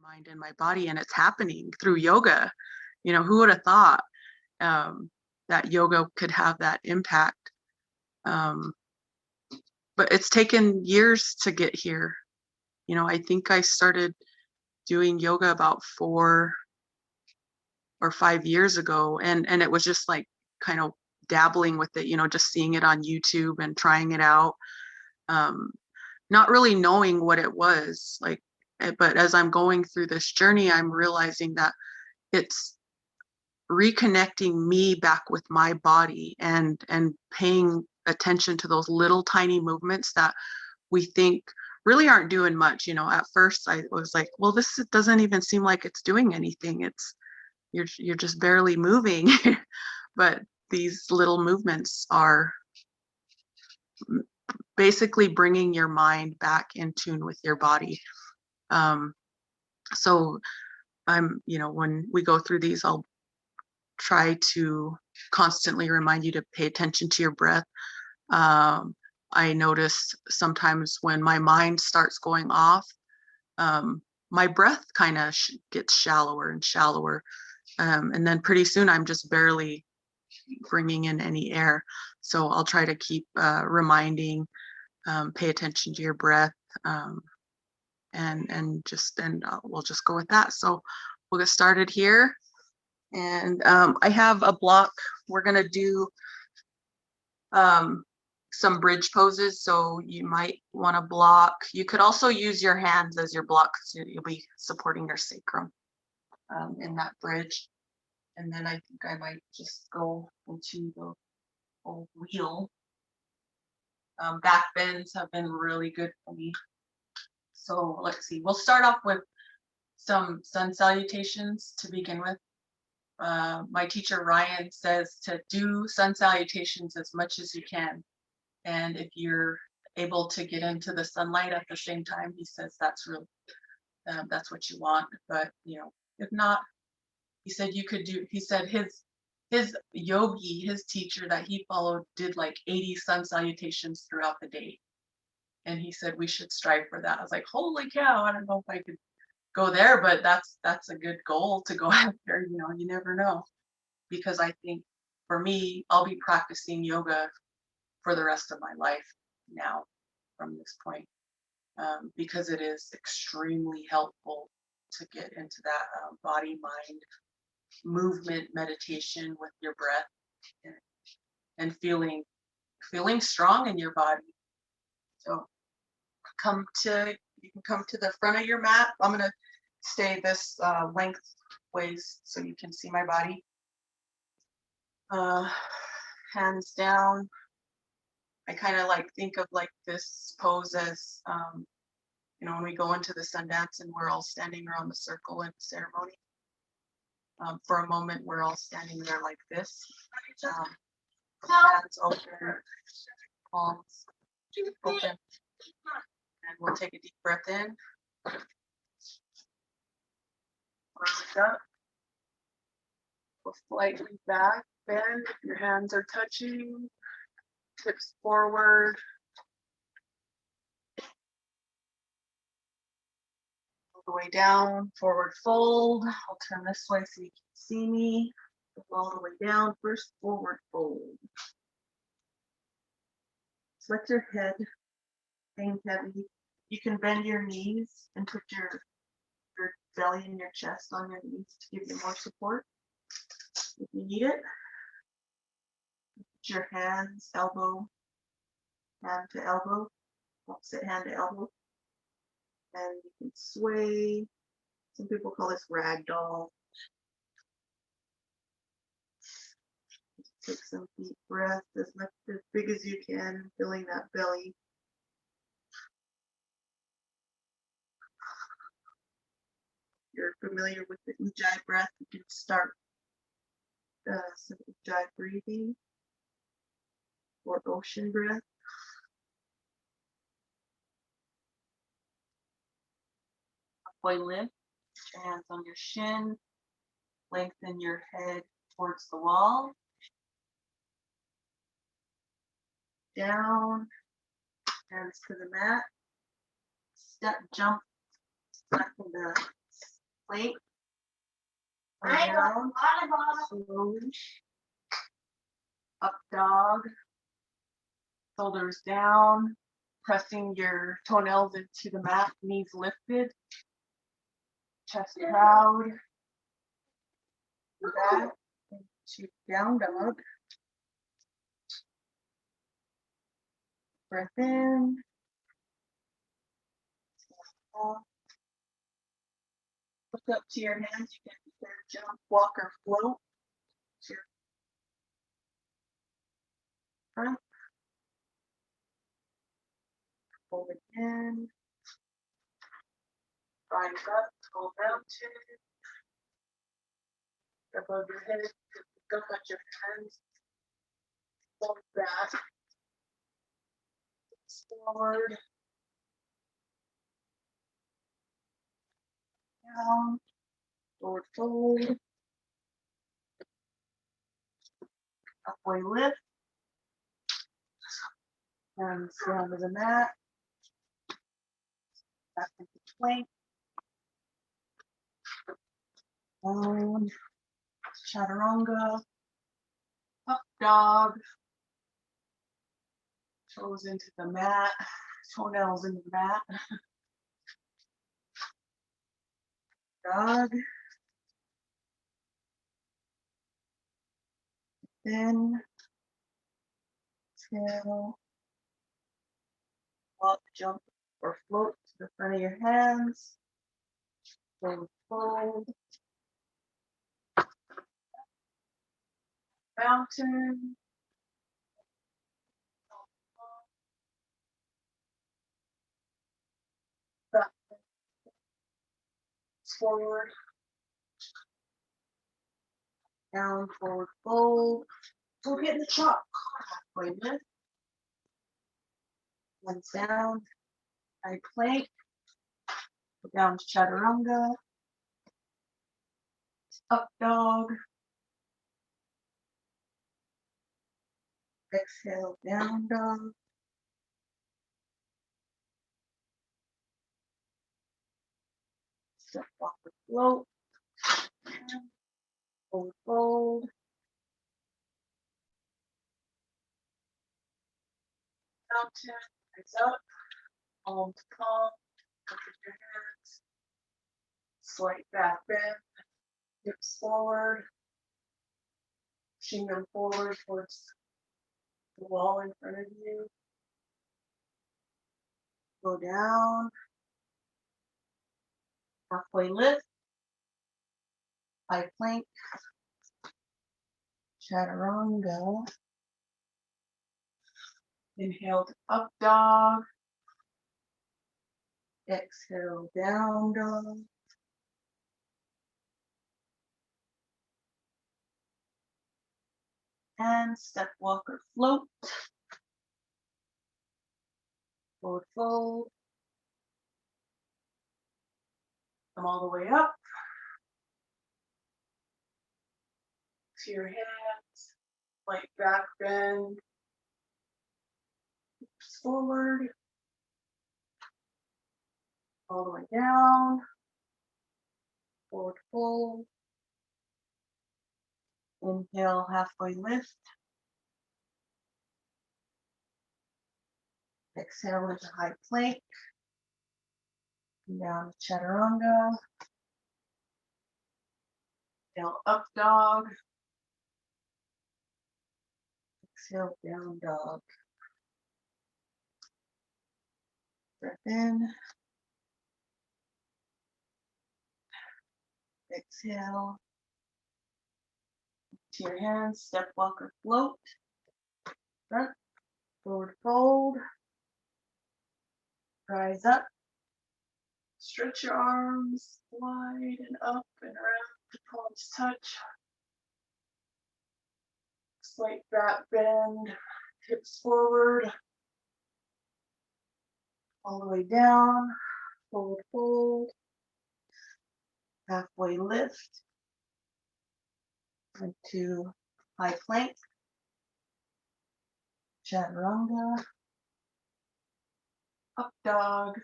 mind and my body, and it's happening through yoga. Who would have thought um, that yoga could have that impact? Um, but it's taken years to get here. I think I started doing yoga about 4 or 5 years ago, and it was just like kind of dabbling with it, just seeing it on YouTube and trying it out. Um, Not really knowing what it was like, but as I'm going through this journey, I'm realizing that it's reconnecting me back with my body and paying attention to those little tiny movements that we think really aren't doing much. At first I was like, well, this doesn't even seem like it's doing anything. You're just barely moving. But these little movements are basically bringing your mind back in tune with your body. um, so when we go through these, I'll try to constantly remind you to pay attention to your breath. um, I notice sometimes when my mind starts going off, um, my breath kind of gets shallower and shallower, and then pretty soon I'm just barely bringing in any air. So I'll try to keep reminding, pay attention to your breath, um, and we'll just go with that. So we'll get started here. And I have a block. We're gonna do um, some bridge poses. So you might want to block. You could also use your hands as your block, so you'll be supporting your sacrum in that bridge. And then I think I might just go into the old wheel. Back bends have been really good for me. So let's see. We'll start off with some sun salutations to begin with. My teacher Ryan says to do sun salutations as much as you can. And if you're able to get into the sunlight at the same time, he says that's what you want. But if not, he said you could do. He said his yogi, his teacher that he followed, did like 80 sun salutations throughout the day. And he said we should strive for that. I was like, holy cow! I don't know if I could go there, but that's a good goal to go after. You never know, because I think for me, I'll be practicing yoga for the rest of my life now from this point, because it is extremely helpful to get into that body mind movement meditation with your breath, and, and feeling strong in your body. So you can come to the front of your mat. I'm going to stay this lengthways so you can see my body. Hands down. I kind of think of this pose as when we go into the sun dance and we're all standing around the circle in the ceremony. For a moment, we're all standing there like this. Hands open, palms open, and we'll take a deep breath in. Arms up. Go slightly back, bend. Your hands are touching. Hips forward. All the way down, forward fold. I'll turn this way so you can see me. Go all the way down, first forward fold. Just let your head hang heavy. You can bend your knees and put your belly and your chest on your knees to give you more support if you need it. Put your hands, elbow, hand to elbow, opposite hand to elbow. And you can sway. Some people call this ragdoll. Take some deep breaths, as big as you can, filling that belly. If you're familiar with the Ujjayi breath, you can start some Ujjayi breathing or ocean breath. Halfway lift, hands on your shin, lengthen your head towards the wall. Down, hands to the mat. Step, jump back into plank. Down, slowly. Up dog. Shoulders down. Pressing your toenails into the mat, knees lifted. Chest proud. Back to down dog. Breath in. Look up to your hands. You can either jump, walk, or float. To your front. Hold again. Rise up, tall mountain. Above your head. Look at your hands. Fold back. Forward. Down. Forward fold. Halfway lift. And down to the mat. Back into plank. Down. Chaturanga. Up dog. Toes into the mat. Toenails into the mat. Dog. Then exhale. Walk, jump, or float to the front of your hands. Forward fold. Mountain. Back. Forward. Down, forward fold. Go get in the chop. Halfway lift. Hands down. High plank. Go down to chaturanga. Up dog. Exhale, down dog. Step off the float. Forward fold. Mountain. Rise up. Palm to palm. Look at your hands. Slight back bend. Hips forward. Pushing them forward towards the wall in front of you. Go down. Halfway lift. High plank. Chaturanga. Inhale to up dog. Exhale, down dog. And step, walk, or float. Forward fold. Come all the way up to your hands. Light back bend. Hips forward. All the way down. Forward fold. Inhale, halfway lift. Exhale into high plank. Down to chaturanga. Inhale, up dog. Exhale, down dog. Breath in. Exhale. To your hands, step, walk, or float. Front, forward fold. Rise up. Stretch your arms wide and up and around. The palms touch. Slight back bend. Hips forward. All the way down. Forward fold. Halfway lift. Into high plank. Chaturanga. Up dog.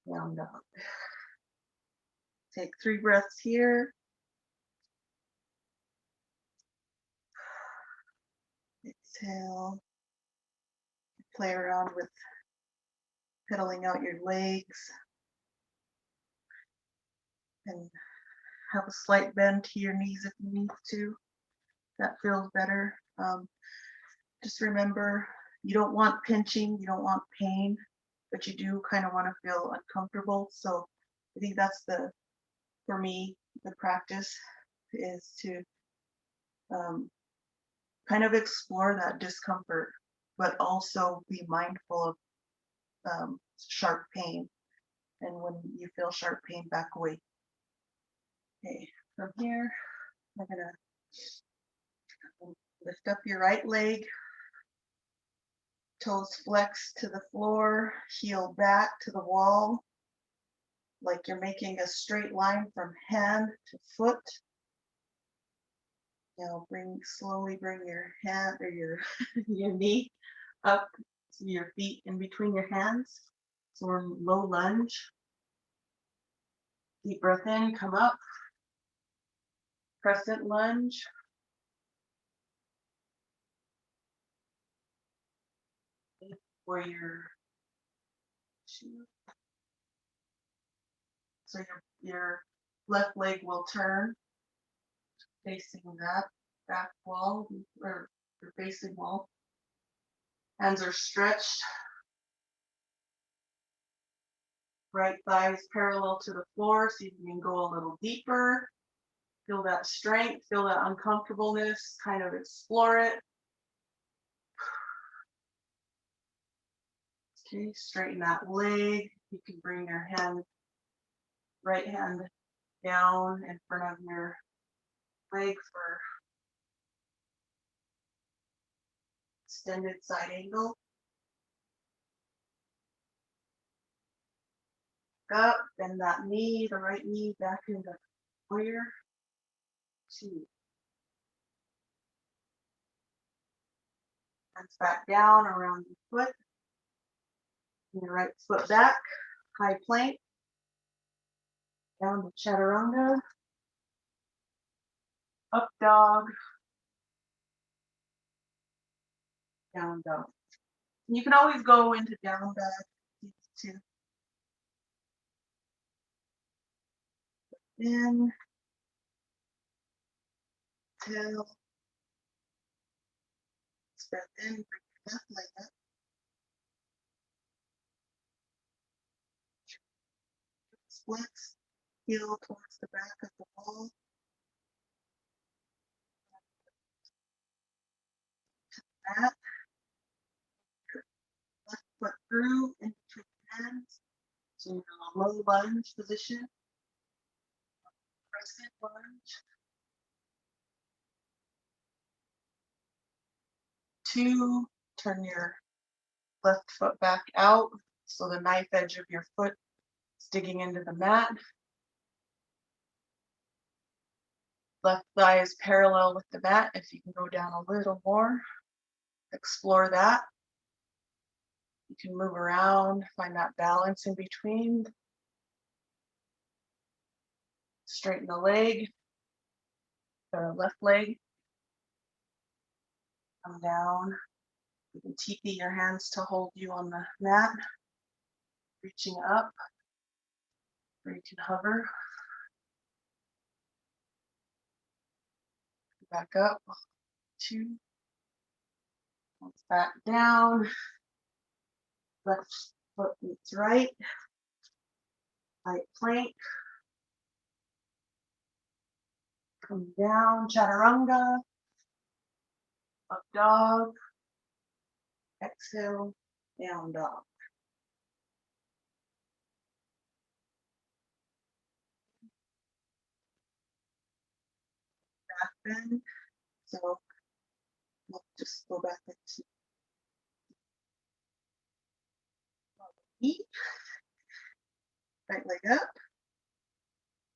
Down dog. Take 3 breaths here. Exhale. Play around with pedaling out your legs and have a slight bend to your knees if you need to. That feels better. Just remember, you don't want pinching, you don't want pain, but you do kind of want to feel uncomfortable. So I think that's for me, the practice is to kind of explore that discomfort, but also be mindful of sharp pain. And when you feel sharp pain, back away. Okay, from here, I'm gonna lift up your right leg, toes flex to the floor, heel back to the wall, like you're making a straight line from hand to foot. Now slowly bring your hand or your your knee up to your feet in between your hands. So we're in low lunge. Deep breath in, come up. Crescent lunge. Warrior two. So your left leg will turn, facing that back wall or your facing wall. Hands are stretched. Right thigh is parallel to the floor, so you can go a little deeper. Feel that strength, feel that uncomfortableness, kind of explore it. Okay, straighten that leg. You can bring your right hand down in front of your leg for extended side angle. Up, bend that knee, the right knee back into warrior two. Hands back down around your foot. Your right foot back, high plank. Down to chaturanga. Up dog. Down dog. You can always go into down dog too. In, exhale. Breath in, bring your left leg up. Splits, heel towards the back of the wall. That. Left foot through in between hands. So you're in a low lunge position. Crescent lunge. 2, turn your left foot back out. So the knife edge of your foot is digging into the mat. Left thigh is parallel with the mat. If you can go down a little more, explore that. You can move around, find that balance in between. Straighten the leg, the left leg. Come down. You can teepee your hands to hold you on the mat. Reaching up, or you can hover. Back up, 2. Back down. Left foot meets right. Right plank. Come down, chaturanga. Up dog. Exhale, down dog. Back bend. So we'll just go back into knee. Right leg up.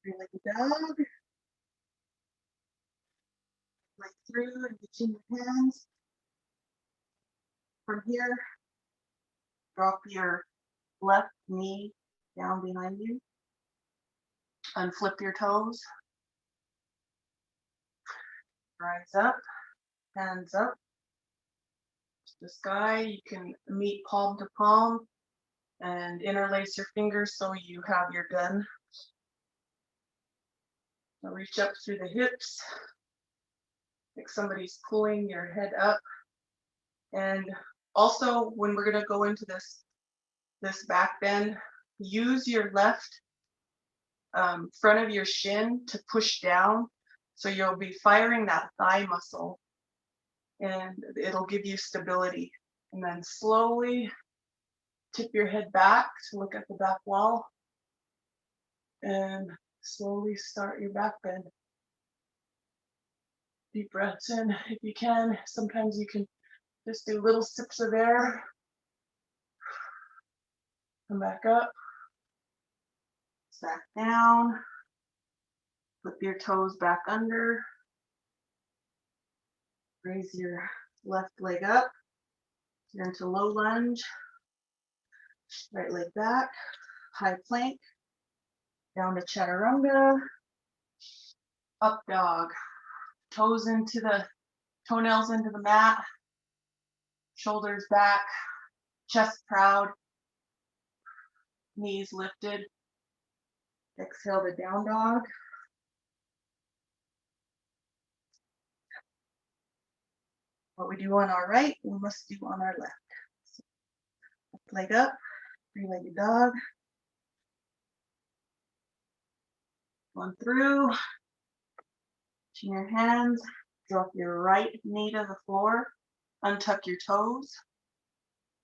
Three-legged dog. Leg through and between your hands. From here, drop your left knee down behind you. Unflip your toes. Rise up, hands up to the sky. You can meet palm to palm and interlace your fingers so you have your gun. Now reach up through the hips, like somebody's pulling your head up. And also, when we're going to go into this back bend, use your left front of your shin to push down. So you'll be firing that thigh muscle and it'll give you stability. And then slowly tip your head back to look at the back wall and slowly start your back bend. Deep breaths in if you can. Sometimes you can just do little sips of air. Come back up. Back down. Flip your toes back under. Raise your left leg up. You're into low lunge. Right leg back. High plank. Down to chaturanga. Up dog. Toes into the toenails into the mat. Shoulders back. Chest proud. Knees lifted. Exhale to down dog. What we do on our right, we must do on our left. So, left leg up, three-legged dog. One through. Chin your hands. Drop your right knee to the floor. Untuck your toes.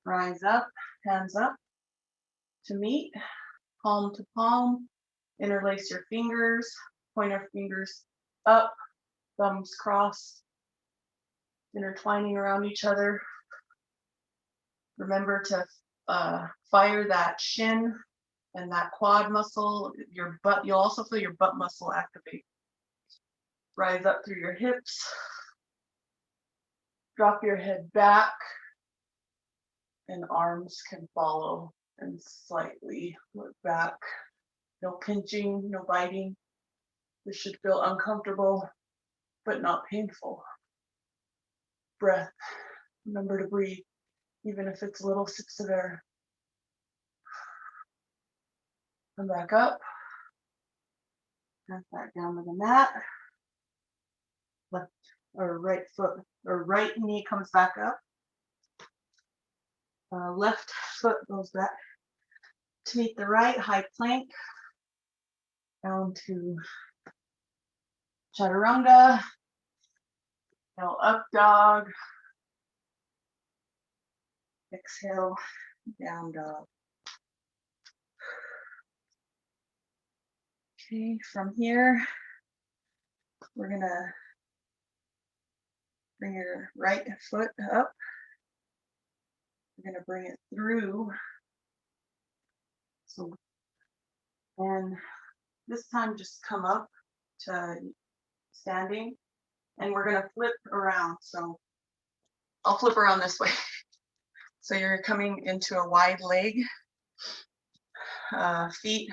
Rise up, hands up to meet. Palm to palm. Interlace your fingers. Pointer fingers up. Thumbs crossed. Intertwining around each other. Remember to fire that shin and that quad muscle, your butt. You'll also feel your butt muscle activate. Rise up through your hips. Drop your head back and arms can follow and slightly look back. No pinching, no biting. This should feel uncomfortable, but not painful. Breath. Remember to breathe, even if it's little sips of air. Come back up. And back down to the mat. Left or right foot or right knee comes back up. Left foot goes back to meet the right, high plank. Down to chaturanga. Now up dog. Exhale, down dog. Okay, from here, we're gonna bring your right foot up. We're gonna bring it through. So, and this time just come up to standing and we're gonna flip around. So I'll flip around this way. So you're coming into a wide leg. Feet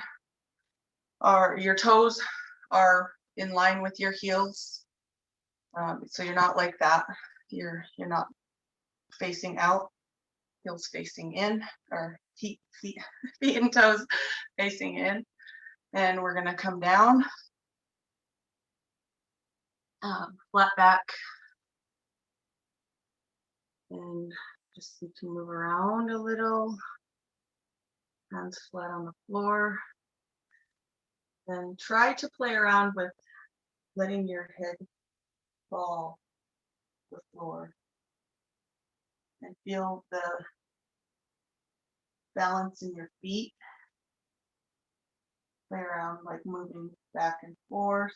are, your toes are in line with your heels. So you're not like that. You're not facing out. Heels facing in, or feet and toes facing in. And we're gonna come down, flat back, and just need to move around a little. Hands flat on the floor. Then try to play around with letting your head fall to the floor. And feel the balance in your feet. Play around like moving back and forth.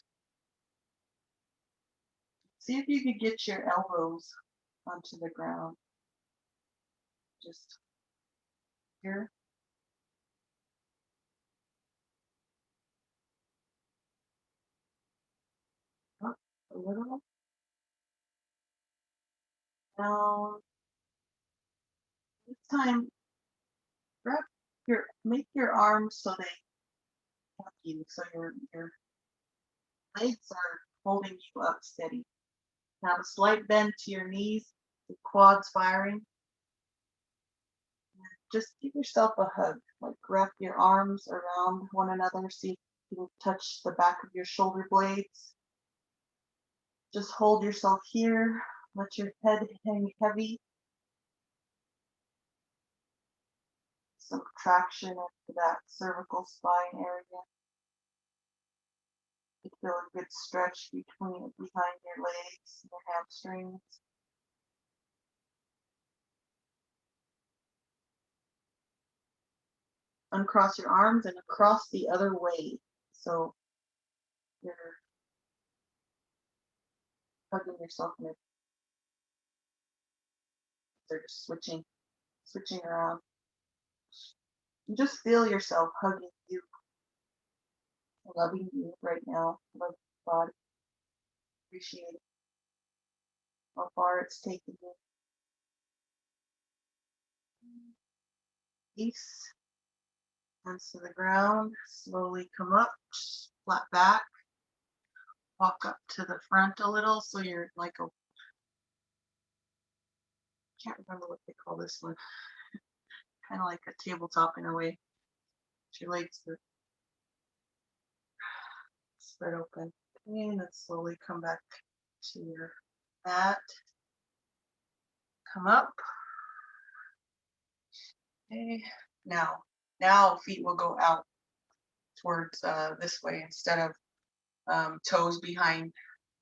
See if you could get your elbows onto the ground. Just here. Up a little. Down. This time, grab make your arms so they hug you, so your legs are holding you up steady. Now a slight bend to your knees, the quads firing. Just give yourself a hug, like wrap your arms around one another, see if you can touch the back of your shoulder blades. Just hold yourself here, let your head hang heavy. Some traction into that cervical spine area. You feel a good stretch behind your legs and your hamstrings. Uncross your arms and across the other way. So you're hugging yourself in it. They're just switching around. You just feel yourself hugging you, loving you right now. Love your body. Appreciate how far it's taken you. Peace. Hands to the ground. Slowly come up, flat back. Walk up to the front a little, so you're like a, can't remember what they call this one. Kind of like a tabletop in a way. Your legs are spread open. And then slowly come back to your mat. Come up. Okay. Now feet will go out towards this way instead of toes behind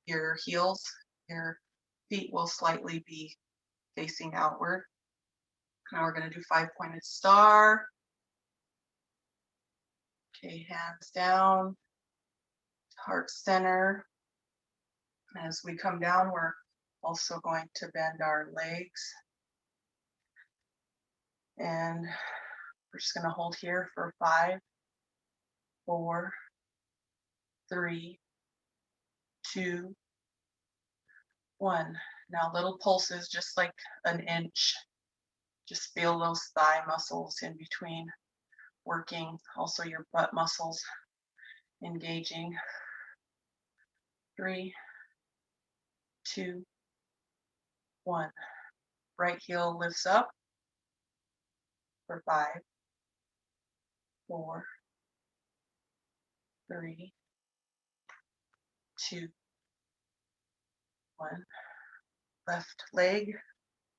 your heels. Your feet will slightly be facing outward. Now we're going to do 5-pointed star. Okay, hands down, heart center. As we come down, we're also going to bend our legs. And we're just going to hold here for 5, 4, 3, 2, 1. Now little pulses, just like an inch. Just feel those thigh muscles in between working. Also your butt muscles engaging. 3, 2, 1. Right heel lifts up for 5, 4, 3, 2, 1. Left leg,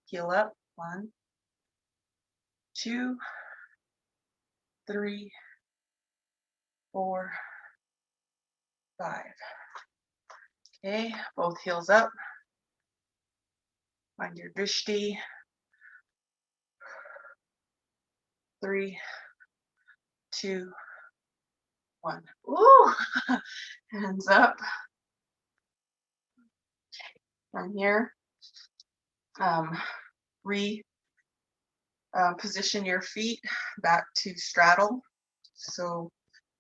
heel up. 1, 2, 3, 4, 5. Okay, both heels up. Find your drishti. 3, 2, 1. Ooh, hands up. From here, position your feet back to straddle. So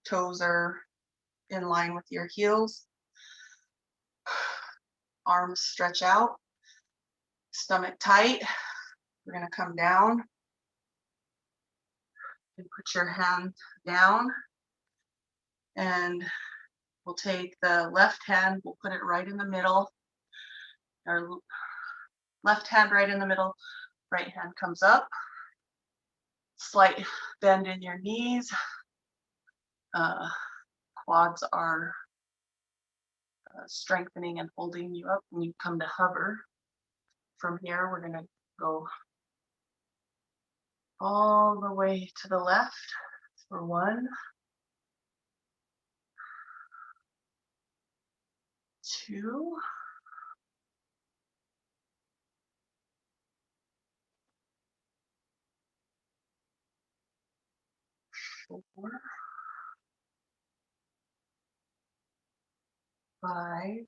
toes are in line with your heels. Arms stretch out. Stomach tight. We're going to come down and put your hand down. And we'll take the left hand, we'll put it right in the middle. Our left hand right in the middle, right hand comes up. Slight bend in your knees. Quads are strengthening and holding you up, and you come to hover. From here, we're going to go all the way to the left for 1, 2, 4, 5,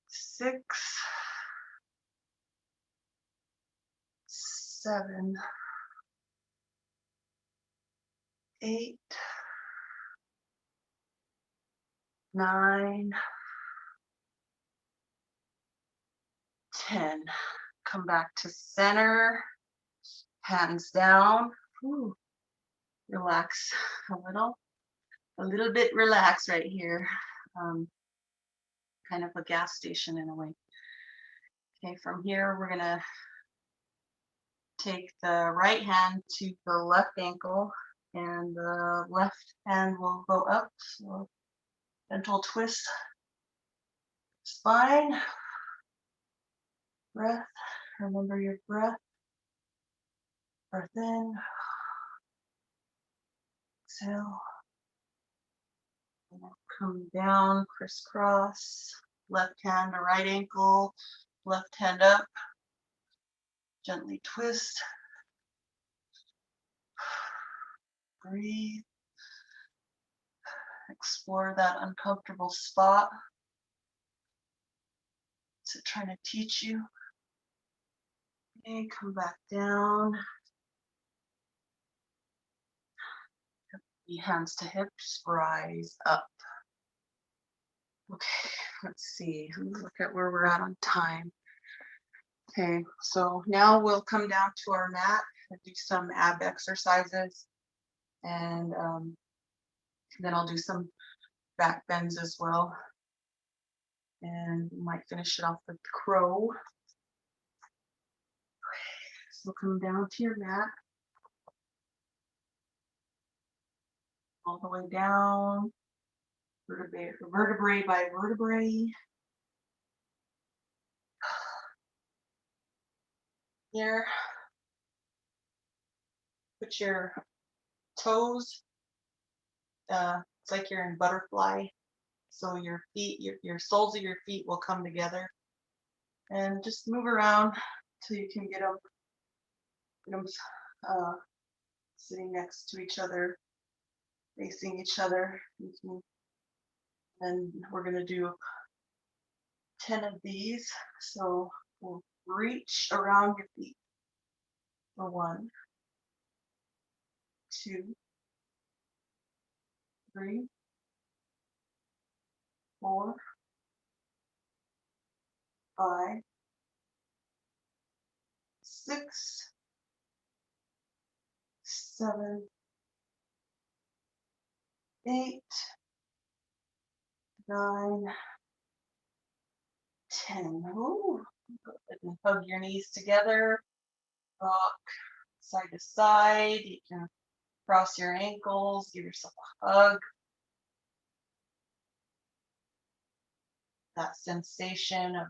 6, 7, 8, 9, 10. Come back to center. Hands down. Ooh, relax a little bit relaxed right here. Um, kind of a gas station in a way. Okay, from here, we're gonna take the right hand to the left ankle and the left hand will go up. So gentle twist, spine, breath. Remember your breath. Breath in, exhale. And then come down, crisscross. Left hand to right ankle, left hand up. Gently twist. Breathe. Explore that uncomfortable spot. Is it trying to teach you? Okay, come back down. Hands to hips, rise up. Okay, let's see. Look at where we're at on time. Okay, so now we'll come down to our mat and do some ab exercises. And then I'll do some back bends as well. And we might finish it off with crow. So come down to your mat. All the way down. Vertebrae by vertebrae. Here. Put your toes. It's like you're in butterfly. So your feet, your soles of your feet will come together. And just move around till you can get them sitting next to each other, facing each other. And we're going to do 10 of these. So we'll reach around your feet for 1, 2, 3, 4, 5, 6, 7, 8, 9, 10. Ooh. And hug your knees together. Rock side to side. You can cross your ankles. Give yourself a hug. That sensation of,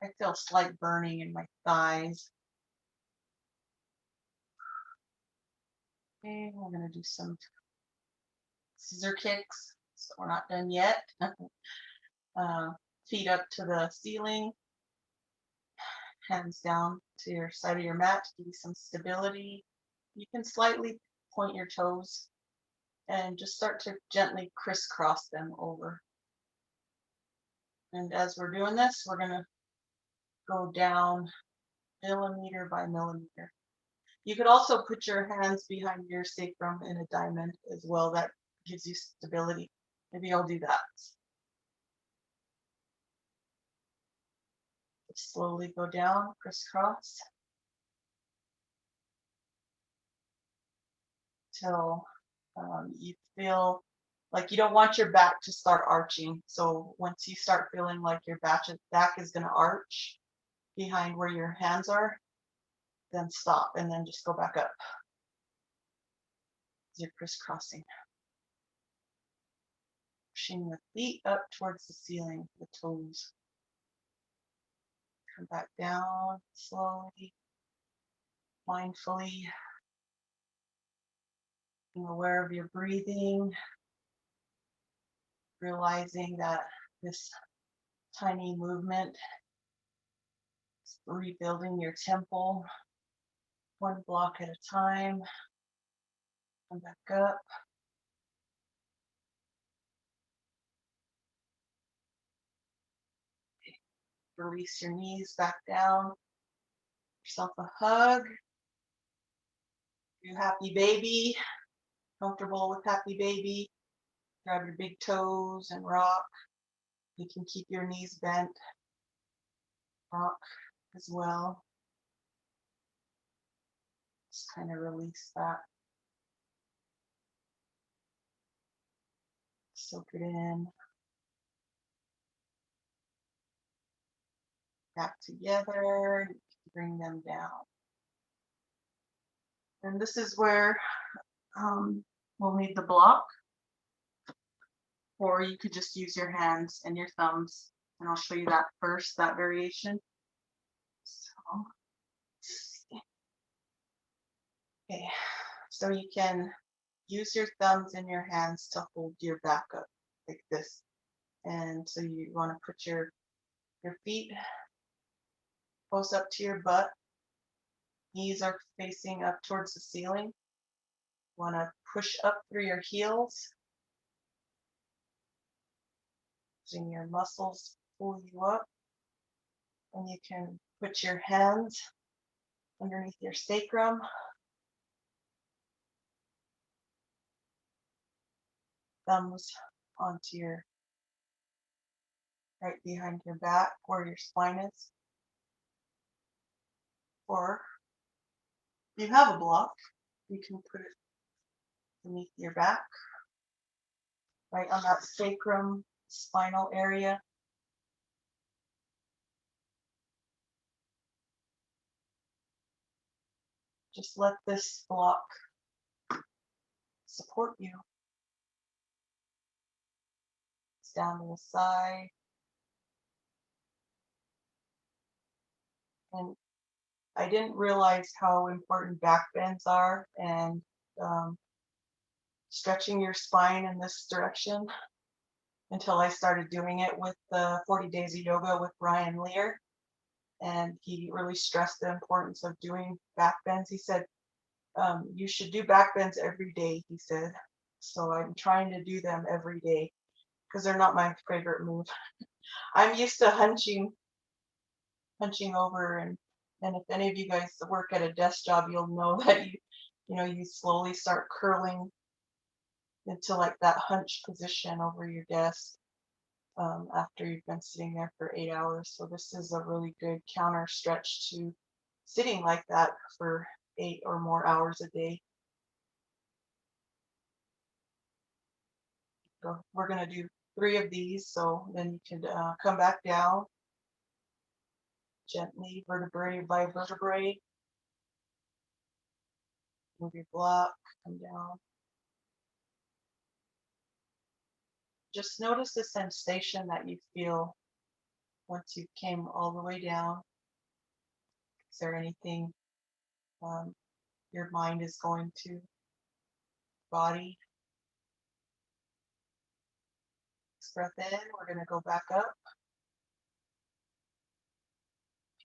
I feel slight burning in my thighs. Okay, we're going to do some scissor kicks. So we're not done yet. Feet up to the ceiling. Hands down to your side of your mat to give you some stability. You can slightly point your toes and just start to gently crisscross them over. And as we're doing this, we're going to go down millimeter by millimeter. You could also put your hands behind your sacrum in a diamond as well. That gives you stability. Maybe I'll do that. Just slowly go down, crisscross, till you feel like you don't want your back to start arching. So once you start feeling like your back is going to arch behind where your hands are, then stop and then just go back up. You're crisscrossing. Pushing the feet up towards the ceiling, the toes. Come back down slowly, mindfully, being aware of your breathing, realizing that this tiny movement is rebuilding your temple, one block at a time. Come back up. Release your knees back down. Give yourself a hug. You happy baby. Comfortable with happy baby. Grab your big toes and rock. You can keep your knees bent. Rock as well. Just kind of release that. Soak it in. Back together. Bring them down. And this is where we'll need the block. Or you could just use your hands and your thumbs. And I'll show you that first, that variation. So, okay. So you can use your thumbs and your hands to hold your back up like this. And so you want to put your feet close up to your butt. Knees are facing up towards the ceiling. You want to push up through your heels. Using your muscles pull you up. And you can put your hands underneath your sacrum. Thumbs onto your right behind your back where your spine is. Or if you have a block, you can put it beneath your back, right on that sacrum spinal area. Just let this block support you. It's down to the side. And I didn't realize how important back bends are and stretching your spine in this direction until I started doing it with the 40 Days of Yoga with Ryan Lear. And he really stressed the importance of doing back bends. He said, you should do back bends every day, he said. So I'm trying to do them every day because they're not my favorite move. I'm used to hunching over, and if any of you guys work at a desk job, you'll know that you slowly start curling into like that hunch position over your desk after you've been sitting there for 8 hours. So this is a really good counter stretch to sitting like that for 8 or more hours a day. So we're going to do 3 of these, so then you can come back down gently, vertebrae by vertebrae. Move your block, come down. Just notice the sensation that you feel once you came all the way down. Is there anything your mind is going to? Body. Next breath in, we're going to go back up.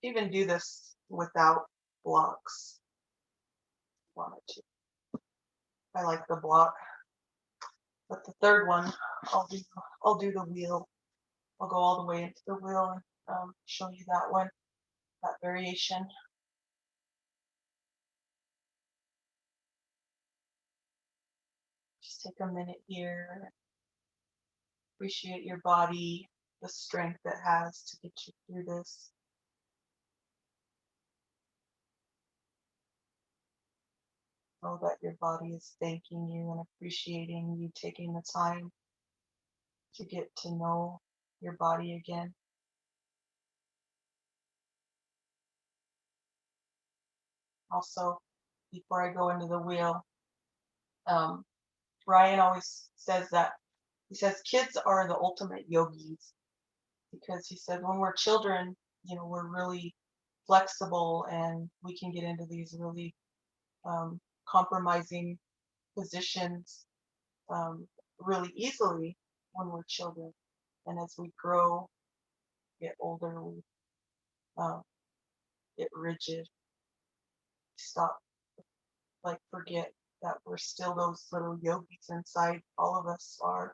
Even do this without blocks. Wanted to. I like the block. But the third one, I'll do the wheel. I'll go all the way into the wheel and show you that one, that variation. Just take a minute here. Appreciate your body, the strength it has to get you through this. Know that your body is thanking you and appreciating you taking the time to get to know your body again. Also, before I go into the wheel, Ryan always says that, he says kids are the ultimate yogis, because he said when we're children, we're really flexible and we can get into these really compromising positions really easily when we're children. And as we grow, get older, we get rigid, stop, forget that we're still those little yogis inside. All of us are.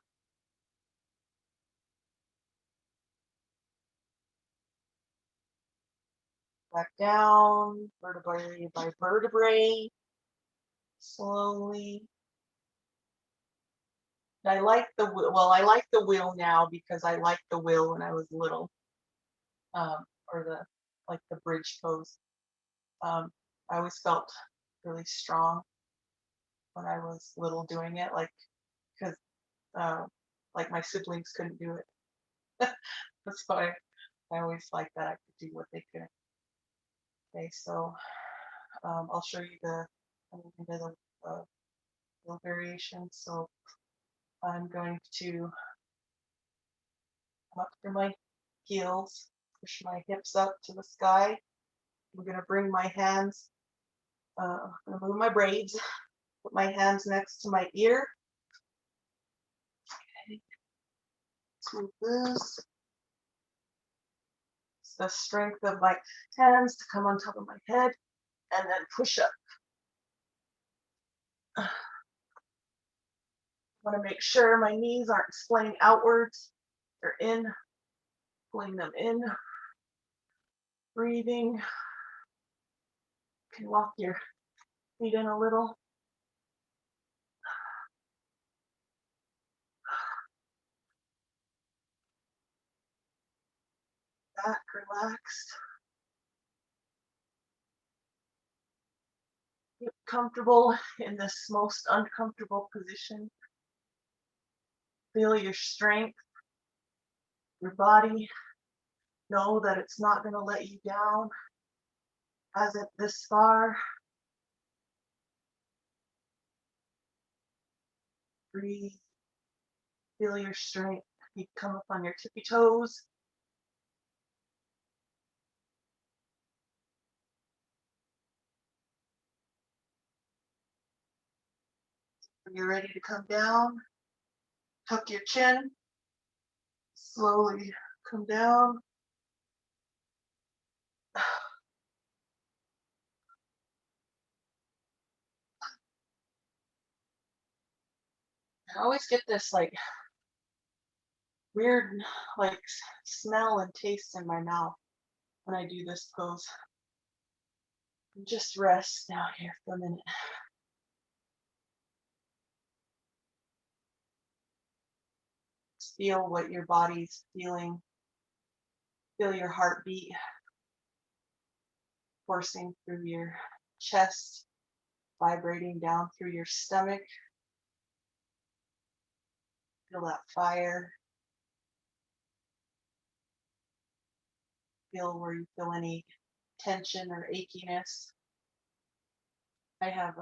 Back down, vertebrae by vertebrae, slowly. I like the wheel. Well, I like the wheel now because I liked the wheel when I was little, or the bridge pose. I always felt really strong when I was little doing it, like because like my siblings couldn't do it. That's why I always liked that I could do what they couldn't. Okay, so I'll show you the little variation. So I'm going to come up through my heels, push my hips up to the sky. I'm going to bring my hands, I'm going to move my braids, put my hands next to my ear. Okay. Move this. It's the strength of my hands to come on top of my head and then push up. I want to make sure my knees aren't splaying outwards. They're in, pulling them in, breathing. You can walk your feet in a little. Back relaxed. Get comfortable in this most uncomfortable position. Feel your strength, your body. Know that it's not going to let you down. Hasn't this far. Breathe. Feel your strength. You come up on your tippy toes. When you're ready to come down, tuck your chin. Slowly come down. I always get this like weird like smell and taste in my mouth when I do this pose. Just rest now here for a minute. Just feel what your body's feeling. Feel your heartbeat coursing through your chest, vibrating down through your stomach. Feel that fire. Feel where you feel any tension or achiness. I have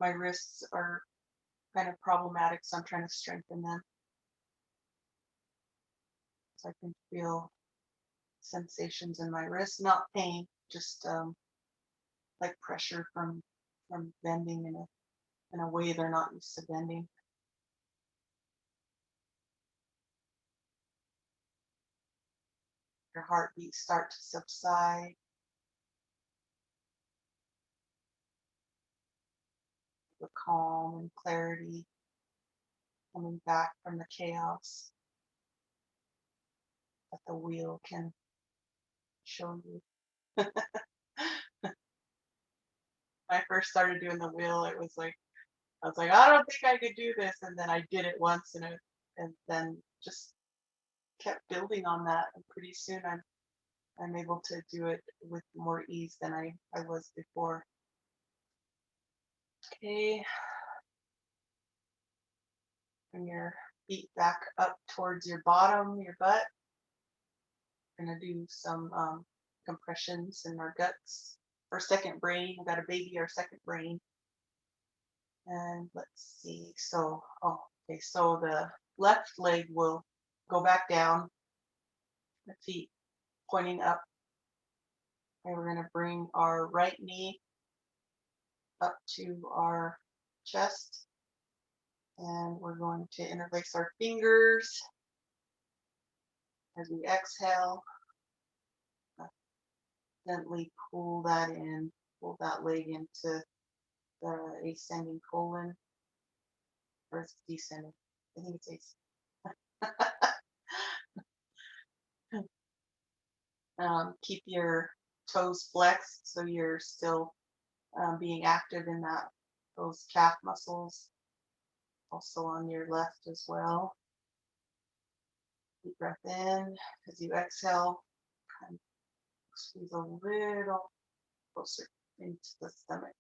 my wrists are kind of problematic, so I'm trying to strengthen them. So I can feel sensations in my wrist, not pain, just like pressure from bending in a way they're not used to bending. Your heartbeat start to subside. The calm and clarity coming back from the chaos that the wheel can show you. When I first started doing the wheel, it was like I was like, I don't think I could do this, and then I did it once, and then just kept building on that, and pretty soon I'm able to do it with more ease than I was before. Okay, bring your feet back up towards your bottom, your butt. We're gonna do some compressions in our guts. Our second brain, we got a baby, our second brain. And let's see, so, okay, so the left leg will go back down, the feet pointing up. And we're gonna bring our right knee up to our chest. And we're going to interlace our fingers as we exhale. Gently pull that in, pull that leg into the ascending colon, or it's descending. I think it's ascending. Keep your toes flexed so you're still being active in those calf muscles. Also on your left as well. Deep breath in. As you exhale, kind of squeeze a little closer into the stomach.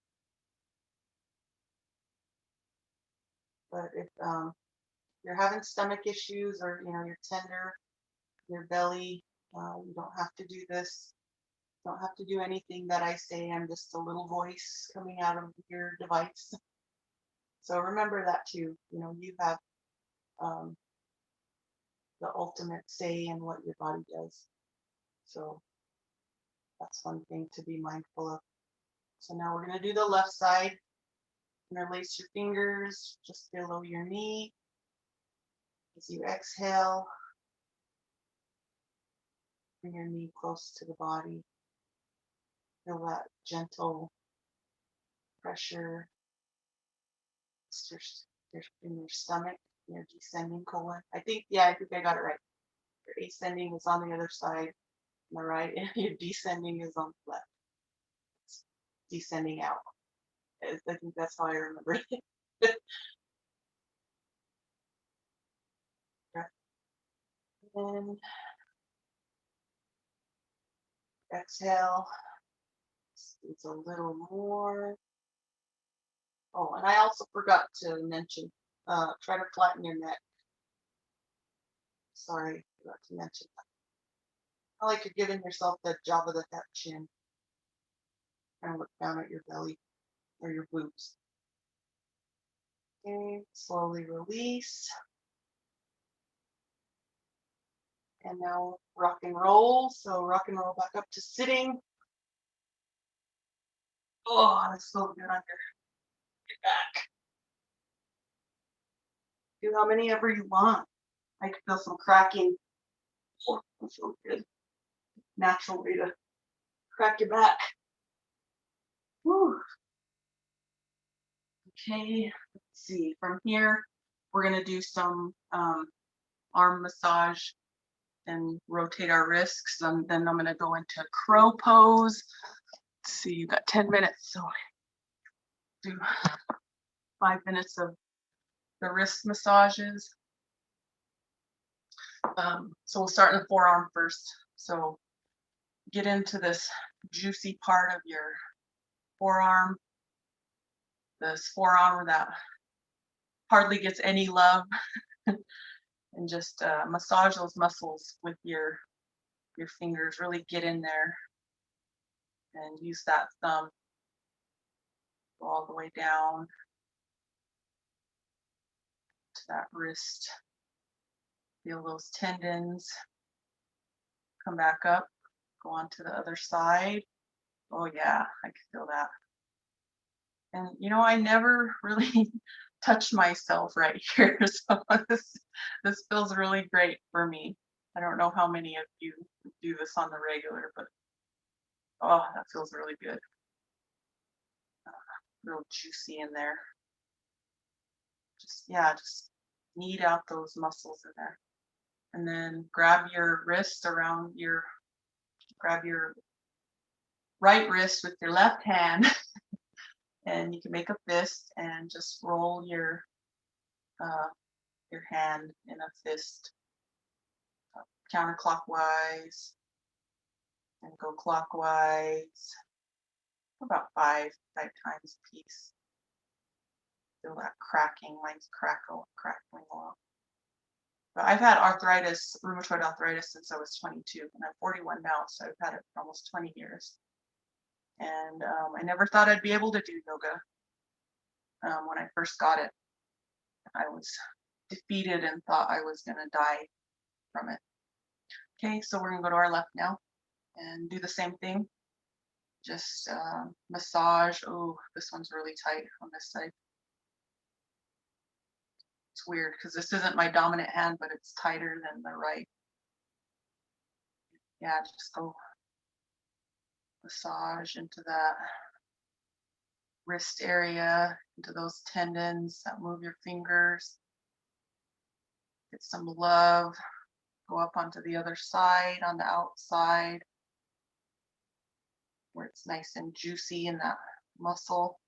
But if you're having stomach issues, or you're tender, your belly, you don't have to do this. Don't have to do anything that I say. I'm just a little voice coming out of your device. So remember that too. You have um, the ultimate say in what your body does. So that's one thing to be mindful of. So now we're going to do the left side. Interlace your fingers just below your knee as you exhale. Bring your knee close to the body. Feel that gentle pressure in your stomach, your descending colon. I think I got it right. Your ascending is on the other side, on the right, and your descending is on the left. It's descending out. I think that's how I remember it. And exhale. It's a little more. Oh, and I also forgot to mention, try to flatten your neck. Sorry, forgot to mention that. I like you're giving yourself the job of the Hutt chin. And look down at your belly or your boobs. Okay, slowly release. And now rock and roll. So rock and roll back up to sitting. Oh, that's so good on your back. Do how many ever you want. I can feel some cracking. Oh, that's so good. Natural way to crack your back. Whew. Okay, let's see. From here, we're going to do some arm massage and rotate our wrists. Then I'm going to go into crow pose. Let's see, you've got 10 minutes, so do 5 minutes of the wrist massages. So we'll start in the forearm first. So get into this juicy part of your forearm, this forearm that hardly gets any love, and just massage those muscles with your fingers. Really get in there and use that thumb. Go all the way down to that wrist. Feel those tendons. Come back up. Go on to the other side. Oh yeah, I can feel that. And I never really touch myself right here. So this feels really great for me. I don't know how many of you do this on the regular, but oh, that feels really good. Real juicy in there. Just knead out those muscles in there. And then grab your wrist around grab your right wrist with your left hand. And you can make a fist and just roll your hand in a fist counterclockwise and go clockwise about five times a piece. Feel that cracking, mine's crackling along. But I've had rheumatoid arthritis since I was 22, and I'm 41 now, so I've had it for almost 20 years. And I never thought I'd be able to do yoga. When I first got it, I was defeated and thought I was going to die from it. Okay, so we're going to go to our left now and do the same thing. Just massage. Oh, this one's really tight on this side. It's weird because this isn't my dominant hand, but it's tighter than the right. Yeah, just go massage into that wrist area, into those tendons that move your fingers. Get some love. Go up onto the other side, on the outside, where it's nice and juicy in that muscle.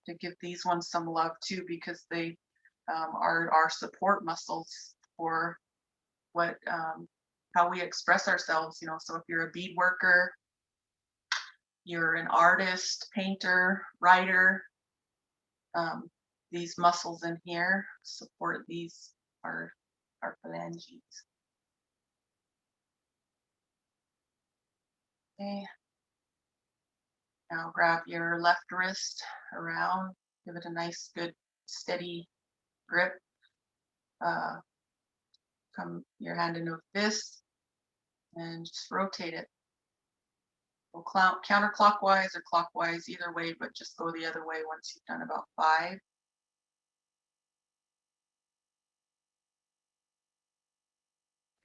To give these ones some love too, because they are our support muscles for how we express ourselves. So if you're a bead worker, you're an artist, painter, writer, these muscles in here support these our phalanges. Okay. Now grab your left wrist around, give it a nice, good, steady grip. Come your hand into a fist and just rotate it. Go counterclockwise or clockwise, either way, but just go the other way once you've done about 5.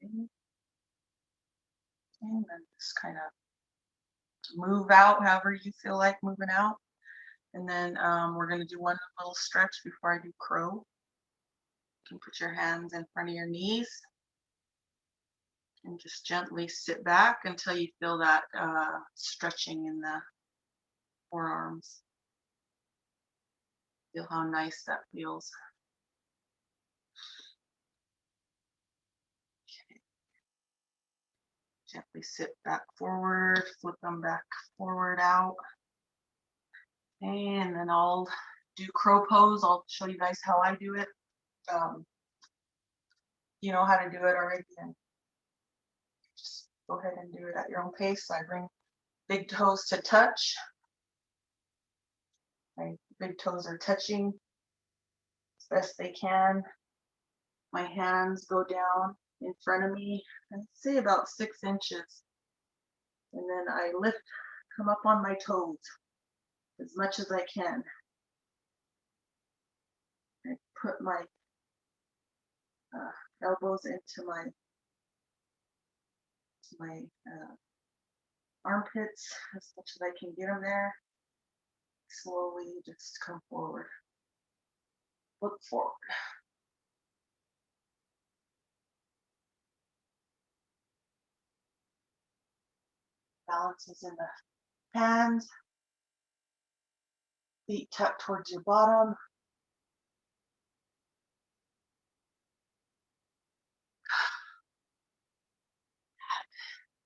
Okay. And then just kind of move out however you feel like moving out. And then we're going to do one little stretch before I do crow. You can put your hands in front of your knees and just gently sit back until you feel that stretching in the forearms. Feel how nice that feels. Okay. Gently sit back forward, flip them back forward out. And then I'll do crow pose. I'll show you guys how I do it. You know how to do it already, and just go ahead and do it at your own pace. So I bring big toes to touch. My big toes are touching as best they can. My hands go down in front of me, I'd say about 6 inches. And then I lift, come up on my toes as much as I can. I put my elbows into my armpits as much as I can get them there. Slowly just come forward. Look forward. Balance is in the hands. Feet tucked towards your bottom.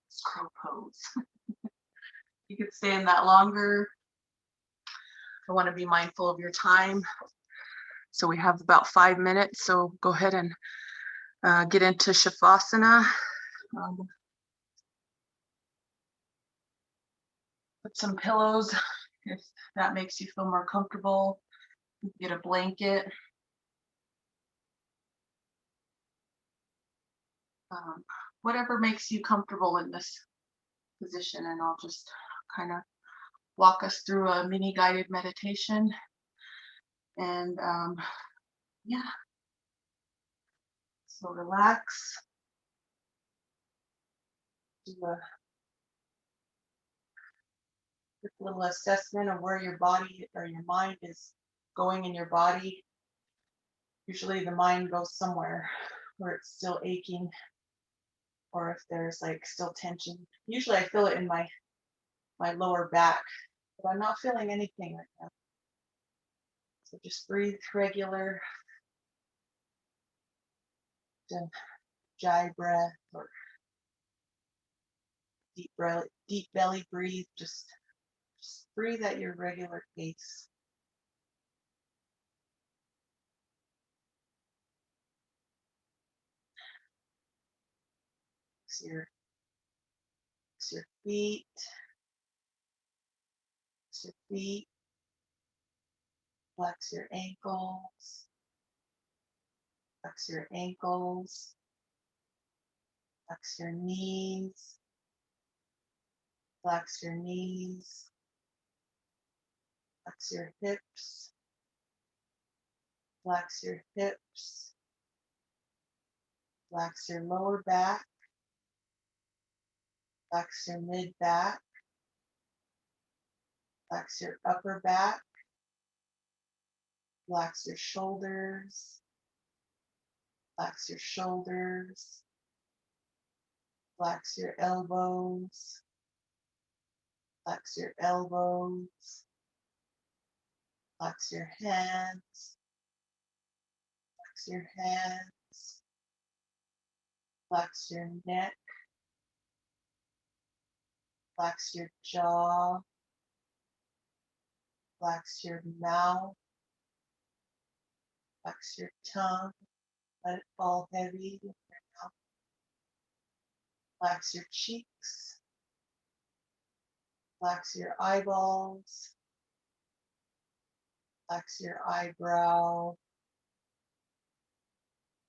It's crow pose. You could stay in that longer. I want to be mindful of your time. So we have about 5 minutes. So go ahead and get into Shavasana. Put some pillows if that makes you feel more comfortable. Get a blanket. Whatever makes you comfortable in this position, and I'll just kind of walk us through a mini guided meditation. And yeah, so relax. Do a quick little assessment of where your body or your mind is going in your body. Usually the mind goes somewhere where it's still aching, or if there's like still tension. Usually I feel it in my lower back, but I'm not feeling anything right now. So just breathe regular, jai breath or deep belly breathe. Just breathe at your regular pace. Your feet, flex your ankles, flex your ankles, flex your knees, flex your knees, flex your hips, flex your hips, flex your lower back, flex your mid back, flex your upper back, flex your shoulders, flex your shoulders, flex your elbows, flex your elbows, flex your hands, flex your hands, flex your neck, flex your jaw, Relax your mouth. Relax your tongue. Let it fall heavy in your mouth. Relax your cheeks. Relax your eyeballs. Relax your eyebrow.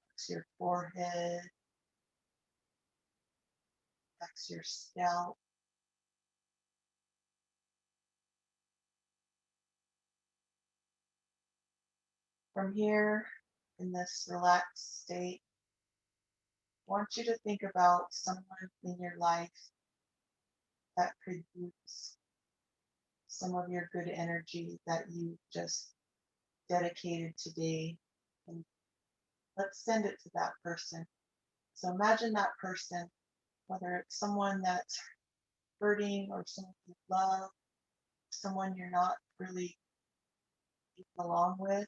Relax your forehead. Relax your scalp. From here, in this relaxed state, I want you to think about someone in your life that could use some of your good energy that you just dedicated today. And let's send it to that person. So imagine that person, whether it's someone that's hurting or someone you love, someone you're not really getting along with.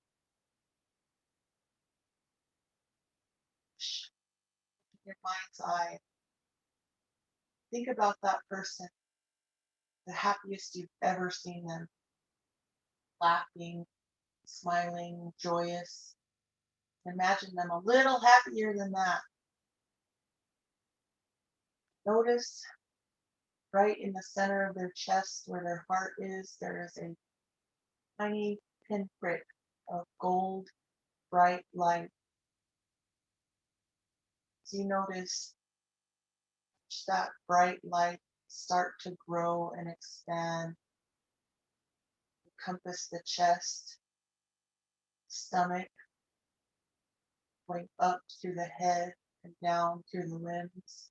In your mind's eye, think about that person, the happiest you've ever seen them, laughing, smiling, joyous. Imagine them a little happier than that. Notice right in the center of their chest where their heart is, there is a tiny pinprick of gold, bright light. As you notice that bright light start to grow and expand, encompass the chest, stomach, going up through the head and down through the limbs,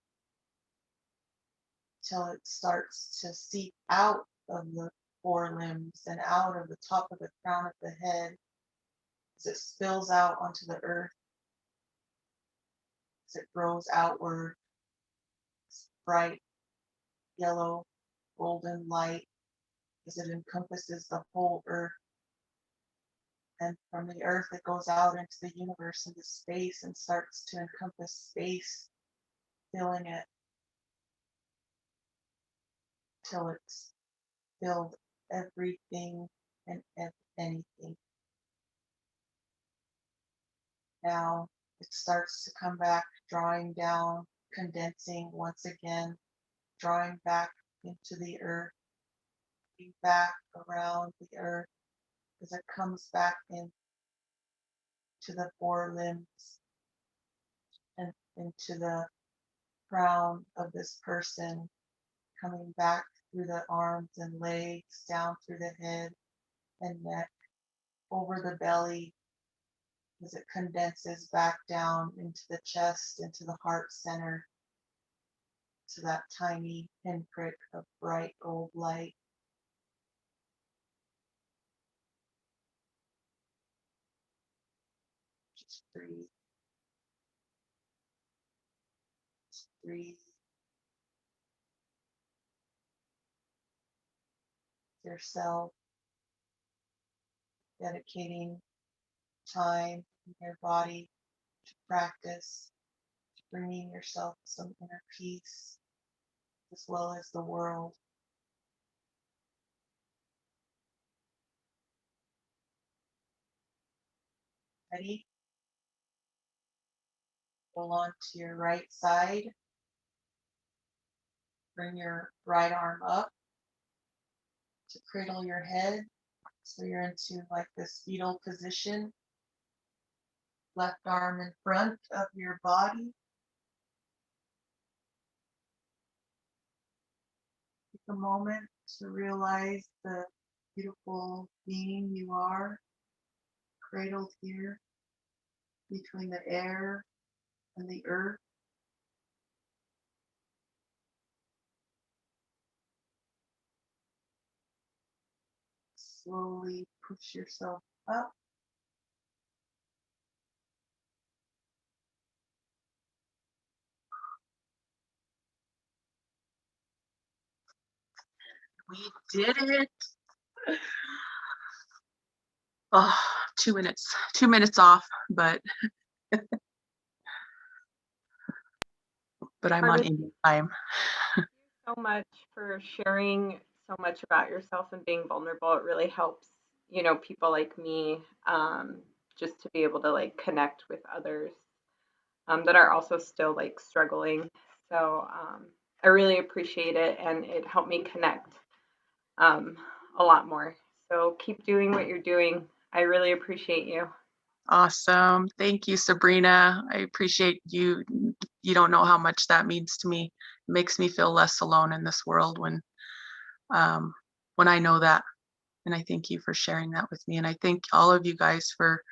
till it starts to seep out of the forelimbs and out of the top of the crown of the head as it spills out onto the earth, as it grows outward, bright yellow golden light as it encompasses the whole earth. And from the earth it goes out into the universe, into space, and starts to encompass space, filling it till it's filled everything and anything. Now it starts to come back, drawing down, condensing once again, drawing back into the earth, back around the earth as it comes back in to the forelimbs and into the crown of this person, coming back through the arms and legs, down through the head and neck, over the belly, as it condenses back down into the chest, into the heart center, to that tiny pinprick of bright gold light. Just breathe. Just breathe. Yourself, dedicating time in your body to practice, to bringing yourself some inner peace, as well as the world. Ready? Roll on to your right side. Bring your right arm up to cradle your head. So you're into like this fetal position. Left arm in front of your body. Take a moment to realize the beautiful being you are, cradled here between the air and the earth. Slowly push yourself up. We did it. Oh, 2 minutes. 2 minutes off, but I'm on Carmen, Indian time. thank you so much for sharing so much about yourself and being vulnerable. It really helps you know, people like me, just to be able to like connect with others that are also still like struggling. So I really appreciate it, and it helped me connect um, a lot more. So keep doing what you're doing. I really appreciate you. Awesome. Thank you, Sabrina. I appreciate you. You don't know how much that means to me. It makes me feel less alone in this world um, when I know that. And I thank you for sharing that with me. And I thank all of you guys for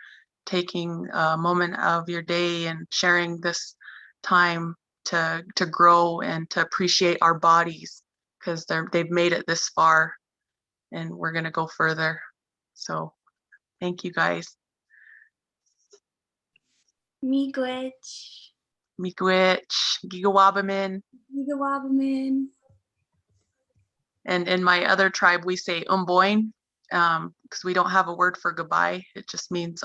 taking a moment of your day and sharing this time to grow and to appreciate our bodies, because they've made it this far and we're gonna go further. So thank you guys. Miigwech. Miigwech, Gigawabamin. Gigawabamin. And in my other tribe, we say umboin, because we don't have a word for goodbye. It just means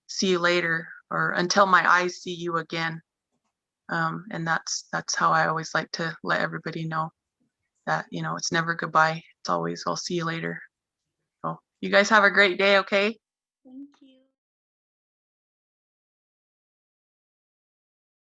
see you later, or until my eyes see you again. And that's how I always like to let everybody know that, you know, it's never goodbye. It's always I'll see you later. So you guys have a great day, okay?